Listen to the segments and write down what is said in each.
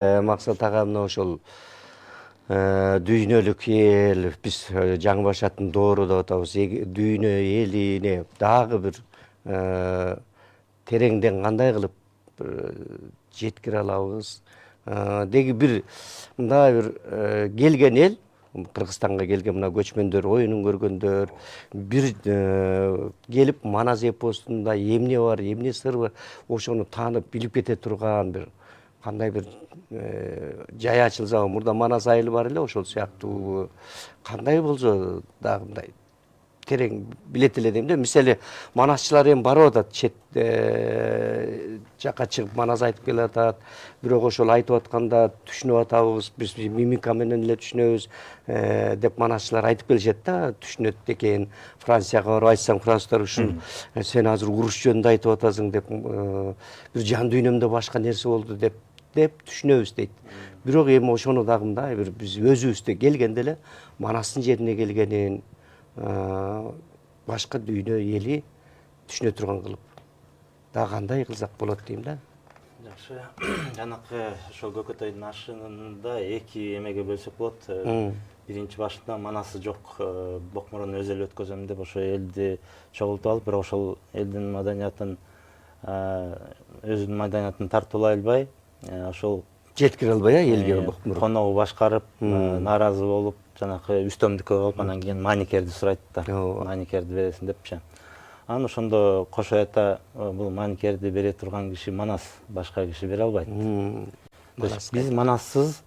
Максат агамна ошол дүйнөлүк эл биз жаңы башаттын доору деп атабыз. Дүйнө элине дагы бир тереңден кандай кылып жеткире алабыз. Деги бир мындай бир келген эл, Кыргызстанга келген мына көчмөндөр, оюнун көргөндөр бир келип Манас эпосунда эмне бар, эмне сыр бар, ошону таанып билип кете турган бир кандай бир жай ачылса, мурда Манас айылы бар эле, ошол сыяктуу кандай болсо дагы мындай терең билет эле дейм да. Мисалы манасчылар эми барып атат, чет жакка чыгып манас айтып келе атат. Бирок ошол айтып атканда түшүнүп атабыз, биз мимика менен эле түшүнөбүз деп манасчылар айтып келишет да, түшүнөт экен. Францияга барып айтсаң, француздар ушул сен азыр уруш жөнүндө айтып атасың деп, бир жан дүйнөмдө башка нерсе болду деп түшүнөбүз дейт. Бирок эми ошону дагы мындай бир биз өзүбүздө келгенде эле Манастын жерине келгенин башка дүйнө эли түшүнө турган кылып дагы кандай кылсак болот дейм да. Жакшы. Жанакы ошол Көкөтөйдүн ашынында эки эмеге бөлсөк болот. Биринчи башында Манасы жок, Бокмурун өз эле өткөзөм деп ошо элди чогултуп алып, бирок ошол элдин маданиятын өзүнүн маданиятын тартуулай албай, ошол жеткире албай элге Бокмур коногу башкарып, нааразы болуп, жанакы үстөмдүккө болуп, анан кийин маникерди сурайт да. Маникерди бересиң депчи. Анан ошондо кошо айта, бул маникерди бере турган киши Манас, башка киши бере албайт. Биз Манассыз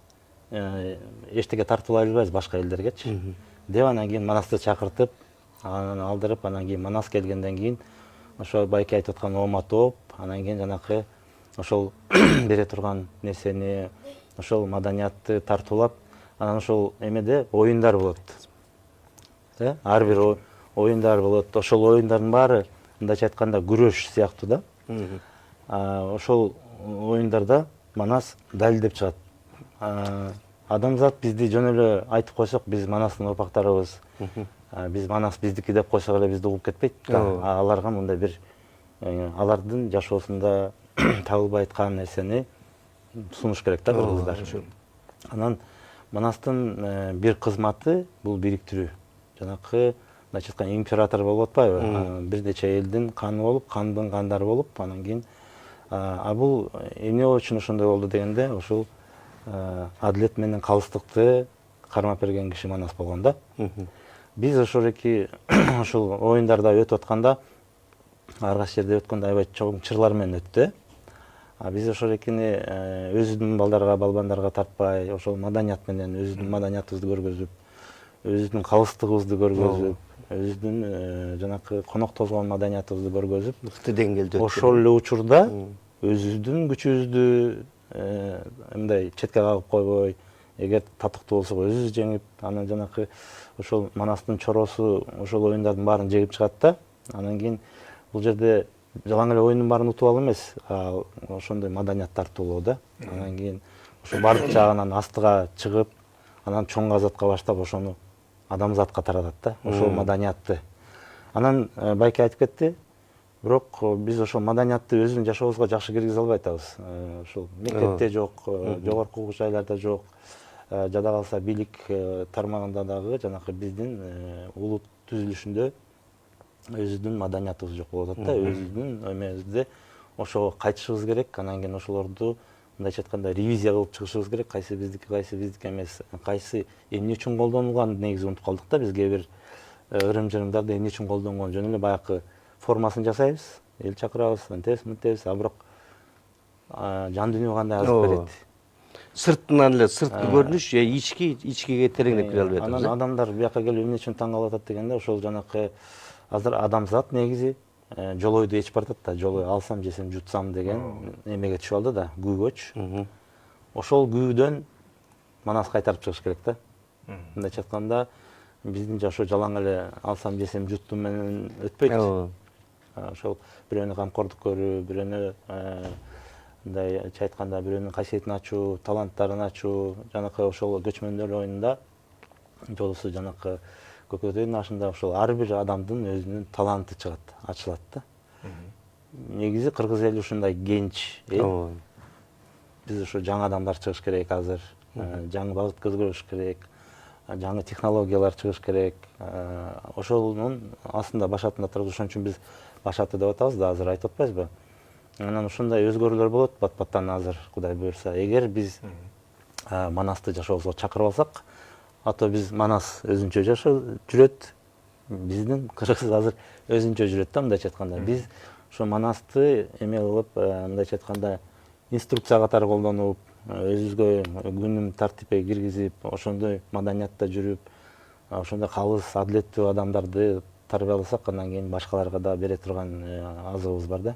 эчтеке тартуулай албайбыз башка элдергечи деп, анан кийин Манасты чакыртып, анан алдырып, анан кийин Манас келгенден кийин ошо байке айтып аткан оома тооп, анан кийин жанакы ошол бере турган нерсени, ошол маданиятты тартуулап, анан ошол эмеде оюндар болот. Ар бир оюндар болот. Ошол оюндардын баары мындайча айтканда күрөш сыяктуу да. Ошол оюндарда Манас далилдеп чыгат. Адамзат бизди жөн эле айтып койсок, биз Манастын урпактарыбыз, биз Манас биздики деп койсок эле бизди угуп кетпейт. Аларга мындай бир алардын жашоосунда табылбай аткан нерсени сунуш керек да кыргыздар. Анан Манастын бир кызматы бул бириктирүү. Жанакы мындайча айтканда император болуп атпайбы? Бир нече элдин каны болуп, кандын кандары болуп, анан кийин бул эмне үчүн ошондой болду дегенде, ошол адилет менен калыстыкты кармап берген киши Манас болгон да. Биз ошол эки ошол оюндарда өтүп атканда, ар кайсы жерде өткөндө аябай чоң чырлар менен өттү. Биз ошол экини өзүбүздүн балдарга, балбандарга тартпай, ошол маданият менен өзүбүздүн маданиятыбызды көргөзүп, өзүбүздүн калыстыгыбызды көргөзүп, өзүбүздүн жанакы конок тозгон маданиятыбызды көргөзүп, мыкты деңгээлде ошол эле учурда өзүбүздүн күчүбүздү мындай четке кагып койбой, эгер татыктуу болсок өзүбүз жеңип, анан жанакы ошол Манастын чоросу ошол оюндардын баарын жегип чыгат да. Анан кийин бул жерде жалаң эле оюндун баарын утуп алуу эмес, ошондой маданият тартуулоо да. Анан кийин ошо бардык жагынан астыга чыгып, анан чоң казатка баштап ошону адамзатка таратат да, ошол маданиятты. Анан байке айтып кетти, бирок биз ошол маданиятты өзүбүздүн жашообузга жакшы киргизе албай атабыз. Ошол мектепте жок, жогорку окуу жайларда жок, жада калса бийлик тармагында дагы жанакы биздин улут түзүлүшүндө өзүбүздүн маданиятыбыз жок болуп атат да. Өзүбүздүн эмебизде ошого кайтышыбыз керек, анан кийин ошолорду мындайча айтканда ревизия кылып чыгышыбыз керек, кайсы биздики эмес, кайсы эмне үчүн колдонулганын негизи унутуп калдык да. Бизге бир ырым-жырымдарды эмне үчүн колдонгон, жөн эле баягы формасын жасайбыз, эл чакырабыз, антебиз, мынтебиз, бирок жан дүйнө кандай азып берет. Сыртынан эле сырткы көрүнүш, ичкиге тереңдеп кире албай атабыз. Анан адамдар буяка келип эмне үчүн таң калып атат дегенде, ошол жанакы азыр адамзат негизи жолойду ичип баратат да, жолой алсам, жесем, жутсам деген эмеге түшүп алды да, күүгөчү. Ошол күүдөн Манас кайтарып чыгыш керек да. Мындайча айтканда, биздин жашоо жалаң эле алсам, жесем, жуттум менен өтпөйт. Ошол бирөөнү камкордук көрүү, бирөөнү мындайча айтканда бирөөнүн касиетин ачуу, таланттарын ачуу, жанакы ошол көчмөндөр оюнунда жолусу жанакы Көкөтөйдүн ашында ошол ар бир адамдын өзүнүн таланты чыгат, ачылат да. Негизи кыргыз эли ушундай кенч эл. биз ушу жаңы адамдар чыгыш керек азыр, жаңы багыт көзгөрүш керек, жаңы технологиялар чыгыш керек. Ошонун астында башатында турабыз. Ошон үчүн биз башаты деп атабыз да, азыр айтып атпайбызбы? Анан ушундай өзгөрүүлөр болот бат-баттан азыр, Кудай буюрса. Эгер биз Манасты жашообузга чакырып алсак, ато биз Манас өзүнчө жүрөт, биздин Кыргыз азыр өзүнчө жүрөт да, мындайча айтканда. Биз ошо Манасты эме кылып, мындайча айтканда, инструкция катары колдонуп, өзүбүзгө күнүм тартипке киргизип, ошондой маданиятта жүрүп, ошондой калыс, адилеттүү адамдарды тарбияласак, андан кийин башкаларга да бере турган азыгыбыз бар да.